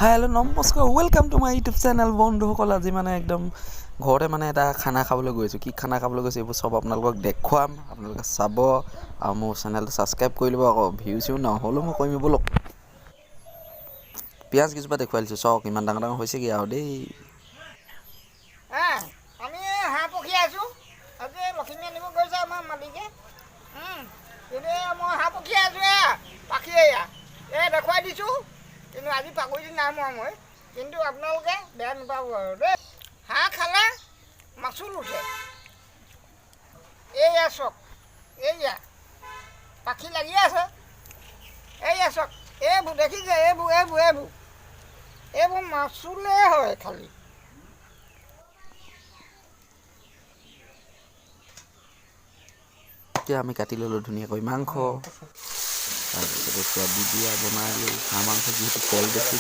Hello' নমস্কাৰ, welcome to my YouTube channel. বন্ধুসকল, আজি মানে একদম ঘৰতে মানে এটা খানা খাবলৈ গৈছোঁ। কি খানা খাবলৈ গৈছোঁ এইবোৰ চব আপোনালোকক দেখুৱাম, আপোনালোকে চাব আৰু মোৰ চেনেলটো ছাবস্ক্ৰাইব কৰি ল'ব। আকৌ ভিউ চিউ নহ'লেও মই কৰিম ব'লক। পিঁয়াজ কেইজোপা দেখুৱাই দিছোঁ, চাওক ইমান ডাঙৰ ডাঙৰ হৈছেগৈ আৰু দেই। আমি হাঁহ পখি আছোঁ। আজি লখিমী আনিব গৈছে আমাৰ মালিকে। এতিয়া মই হাঁহ পখি আছোঁ, পাখি দেখুৱাই দিছোঁ। কিন্তু আজি পাকৈত নাই মৰা মই, কিন্তু আপোনালোকে বেয়া নাপাব আৰু দেই। হাঁহ খালে মাচুল উঠে। এইয়া চাওক, এইয়া পাখি লাগি আছে। এইয়া চাওক, এইবোৰ দেখিছে, এইবোৰ মাচুলেই হয় খালি। এতিয়া আমি কাটি ল'লোঁ ধুনীয়াকৈ মাংস, তাৰপিছত এতিয়া বিবিয়া বনালোঁ হাঁহ মাংস। যিহেতু তেল বেছি,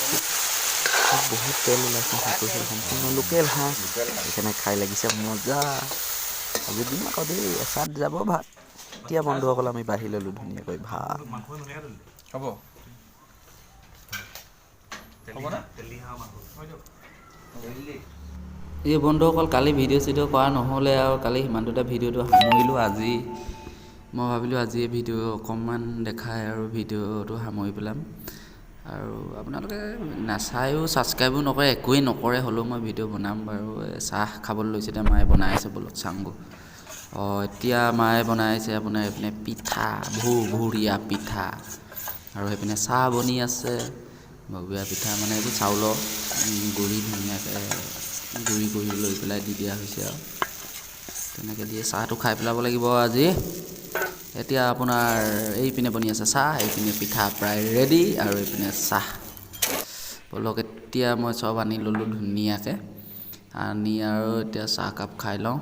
বহুত তেল ওলাইছে। হাঁহটো সম্পূৰ্ণ লোকেল হাঁহ, সেইকাৰণে খাই লাগিছে মজা। আজি দিম আকৌ দেই, এচাত যাব ভাত। এতিয়া বন্ধুসকল আমি বাঢ়ি ল'লোঁ ধুনীয়াকৈ ভাত। হ'ব এই বন্ধুসকল, কালি ভিডিঅ' চিডিঅ' কৰা নহ'লে আৰু কালি সিমানটোতে ভিডিঅ'টো সামৰিলোঁ। আজি মই ভাবিলোঁ আজি এই ভিডিঅ' অকণমান দেখাই আৰু ভিডিঅ'টো সামৰি পেলাম। আৰু আপোনালোকে নাচায়ো, ছাবস্ক্ৰাইবো নকৰে, একোৱেই নকৰে, হ'লেও মই ভিডিঅ' বনাম বাৰু। চাহ খাবলৈ লৈছে, এতিয়া মায়ে বনাই আছে, ব'লক চাওঁগৈ। এতিয়া মায়ে বনাইছে আপোনাৰ এইপিনে পিঠা, ভুৰভুৰীয়া পিঠা, আৰু সেইপিনে চাহ বনি আছে। ভুৰভুৰীয়া পিঠা মানে এইবোৰ চাউলৰ গুড়ি ধুনীয়াকৈ গুড়ি কৰি লৈ পেলাই দি দিয়া হৈছে আৰু তেনেকৈ দিয়ে চাহটো খাই পেলাব লাগিব আজি। এতিয়া আপোনাৰ এইপিনে বনি আছে চাহ, এইপিনে পিঠা প্ৰায় ৰেডি, আৰু এইপিনে চাহ। ব'লক এতিয়া মই চব আনি ল'লোঁ ধুনীয়াকৈ, আনি আৰু এতিয়া চাহকাপ খাই লওঁ।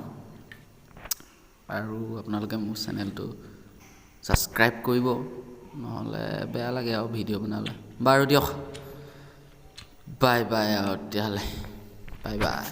আৰু আপোনালোকে মোৰ চেনেলটো ছাবস্ক্ৰাইব কৰিব, নহ'লে বেয়া লাগে আৰু ভিডিঅ' বনালে। বাৰু দিয়ক, বাই বাই আৰু তেতিয়াহ'লে, বাই বাই।